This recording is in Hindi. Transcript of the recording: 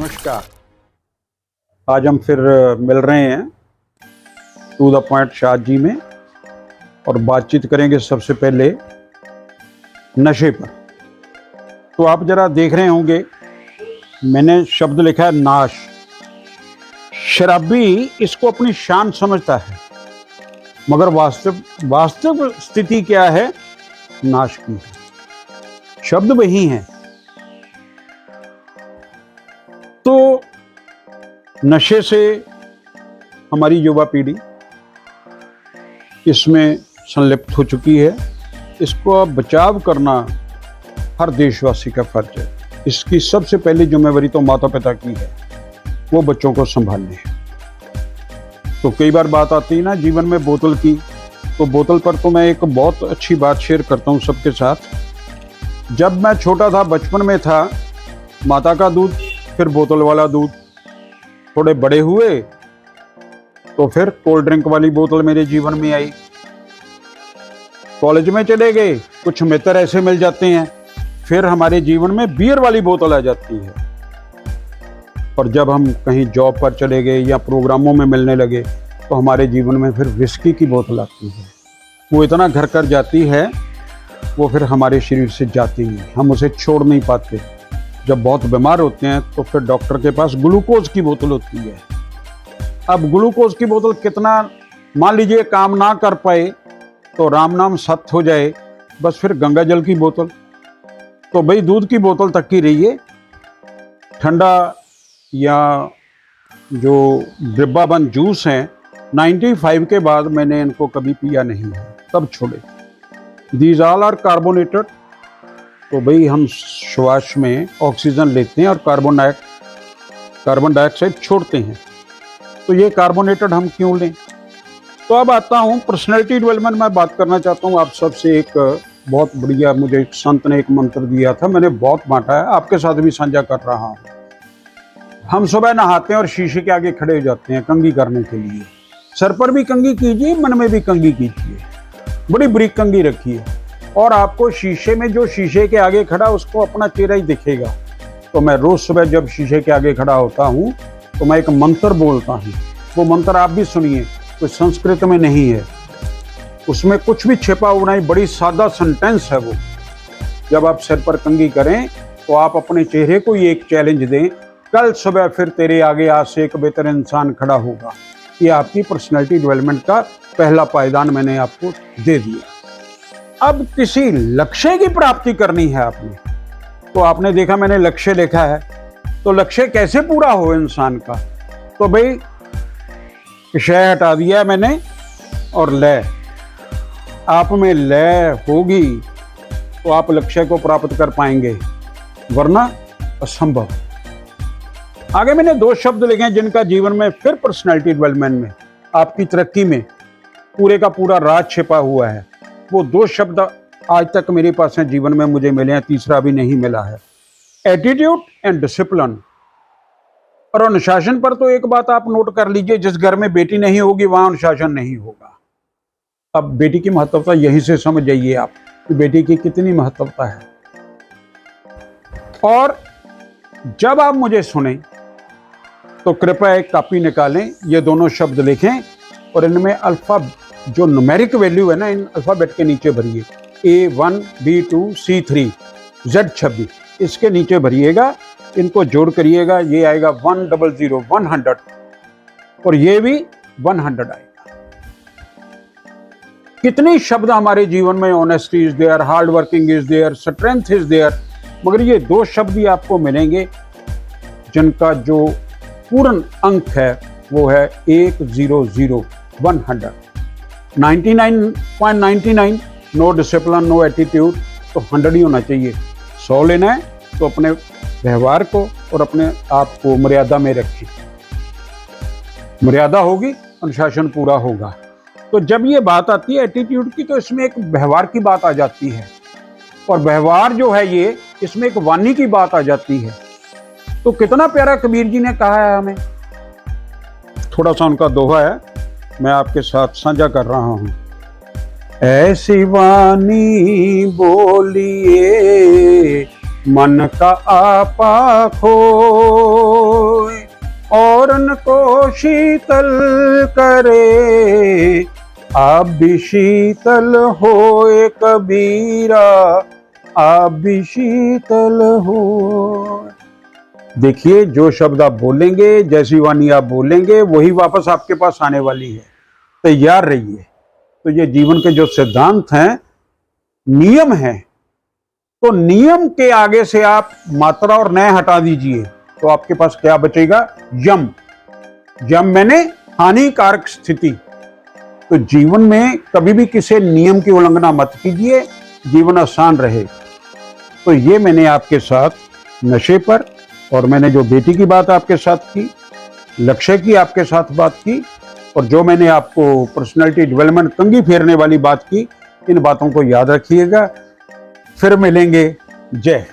नमस्कार। आज हम फिर मिल रहे हैं टू द पॉइंट शाद जी में और बातचीत करेंगे सबसे पहले नशे पर। तो आप जरा देख रहे होंगे मैंने शब्द लिखा है नाश। शराबी इसको अपनी शान समझता है, मगर वास्तव स्थिति क्या है? नाश की है। शब्द वही हैं। तो नशे से हमारी युवा पीढ़ी इसमें संलिप्त हो चुकी है। इसको बचाव करना हर देशवासी का फर्ज है। इसकी सबसे पहली जिम्मेवारी तो माता पिता की है, वो बच्चों को संभालने है। तो कई बार बात आती है ना जीवन में बोतल की, तो बोतल पर तो मैं एक बहुत अच्छी बात शेयर करता हूँ सबके साथ। जब मैं छोटा था, बचपन में था, माता का दूध, फिर बोतल वाला दूध। थोड़े बड़े हुए तो फिर कोल्ड ड्रिंक वाली बोतल मेरे जीवन में आई। कॉलेज में चले गए, कुछ मित्र ऐसे मिल जाते हैं, फिर हमारे जीवन में बियर वाली बोतल आ जाती है। और जब हम कहीं जॉब पर चले गए या प्रोग्रामों में मिलने लगे तो हमारे जीवन में फिर विस्की की बोतल आती है। वो इतना घर कर जाती है, वो फिर हमारे शरीर से जाती नहीं, हम उसे छोड़ नहीं पाते। जब बहुत बीमार होते हैं तो फिर डॉक्टर के पास ग्लूकोज की बोतल होती है। अब ग्लूकोज की बोतल कितना, मान लीजिए काम ना कर पाए तो राम नाम सत्य हो जाए, बस फिर गंगा जल की बोतल। तो भाई दूध की बोतल तक की रहिए, ठंडा या जो डिब्बा बंद जूस हैं 95 के बाद मैंने इनको कभी पिया नहीं है, तब छोड़े। These all are carbonated. तो भाई हम श्वास में ऑक्सीजन लेते हैं और कार्बन डाइऑक्साइड छोड़ते हैं, तो ये कार्बोनेटेड हम क्यों लें? तो अब आता हूँ पर्सनैलिटी डेवलपमेंट में बात करना चाहता हूँ आप सबसे। एक बहुत बढ़िया, मुझे एक संत ने एक मंत्र दिया था, मैंने बहुत बांटा है, आपके साथ भी साझा कर रहा हूँ। हम सुबह नहाते हैं और शीशे के आगे खड़े हो जाते हैं कंघी करने के लिए। सर पर भी कंघी कीजिए, मन में भी कंघी कीजिए, बड़ी बरीक कंघी रखिए, और आपको शीशे में जो शीशे के आगे खड़ा उसको अपना चेहरा ही दिखेगा। तो मैं रोज सुबह जब शीशे के आगे खड़ा होता हूँ तो मैं एक मंत्र बोलता हूँ। वो मंत्र आप भी सुनिए, कोई संस्कृत में नहीं है, उसमें कुछ भी छिपा हुआ नहीं, बड़ी सादा सेंटेंस है वो। जब आप सिर पर कंघी करें तो आप अपने चेहरे को ये एक चैलेंज दें, कल सुबह फिर तेरे आगे आज से एक बेहतर इंसान खड़ा होगा। ये आपकी पर्सनैलिटी डेवलपमेंट का पहला पायदान मैंने आपको दे दिया। अब किसी लक्ष्य की प्राप्ति करनी है आपने, तो आपने देखा मैंने लक्ष्य लिखा है, तो लक्ष्य कैसे पूरा हो इंसान का? तो भाई विषय हटा दिया मैंने और लय। आप में लय होगी तो आप लक्ष्य को प्राप्त कर पाएंगे, वरना असंभव। आगे मैंने 2 शब्द लिखे हैं जिनका जीवन में फिर पर्सनैलिटी डेवलपमेंट में, आपकी तरक्की में पूरे का पूरा राज छिपा हुआ है। वो 2 शब्द आज तक मेरे पास हैं, जीवन में मुझे मिले हैं, तीसरा भी नहीं मिला है। Attitude and discipline. और अनुशासन पर तो एक बात आप नोट कर लीजिए, जिस घर में बेटी नहीं होगी वहां अनुशासन नहीं होगा। अब बेटी की महत्वता यहीं से समझ जाइए आप कि बेटी की कितनी महत्वता है। और जब आप मुझे सुने तो कृपया एक कॉपी निकालें, ये दोनों शब्द लिखें और इनमें अल्फा जो न्यूमेरिक वैल्यू है ना, इन अल्फाबेट के नीचे भरिए। A1 B2 C3 Z26 इसके नीचे भरिएगा, इनको जोड़ करिएगा, ये आएगा 100 100 और ये भी 100 आएगा। कितने शब्द हमारे जीवन में, honesty is there, hard working is there, strength is there, मगर ये 2 शब्द ही आपको मिलेंगे जिनका जो पूर्ण अंक है वो है 100 100। 99.99 नो डिसिप्लिन नो एटीट्यूड, तो 100 ही होना चाहिए। 100 लेना है तो अपने व्यवहार को और अपने आप को मर्यादा में रखिए। मर्यादा होगी, अनुशासन पूरा होगा। तो जब ये बात आती है एटीट्यूड की, तो इसमें एक व्यवहार की बात आ जाती है, और व्यवहार जो है ये, इसमें एक वाणी की बात आ जाती है। तो कितना प्यारा कबीर जी ने कहा है हमें, थोड़ा सा उनका दोहा है, मैं आपके साथ साझा कर रहा हूं। ऐसी वाणी बोलिए मन का आपा खोल, शीतल करे, आप भी शीतल होए कबीरा, आप भी शीतल हो। देखिए, जो शब्द आप बोलेंगे, जैसी वाणी आप बोलेंगे, वही वापस आपके पास आने वाली है। तैयार रहिए। तो ये जीवन के जो सिद्धांत हैं, नियम हैं, तो नियम के आगे से आप मात्रा और नय हटा दीजिए, तो आपके पास क्या बचेगा? यम। यम मैंने हानिकारक स्थिति। तो जीवन में कभी भी किसी नियम की उल्लंघना मत कीजिए, जीवन आसान रहे। तो ये मैंने आपके साथ नशे पर, और मैंने जो बेटी की बात आपके साथ की, लक्ष्य की आपके साथ बात की, और जो मैंने आपको पर्सनालिटी डेवलपमेंट कंघी फेरने वाली बात की, इन बातों को याद रखिएगा। फिर मिलेंगे। जय।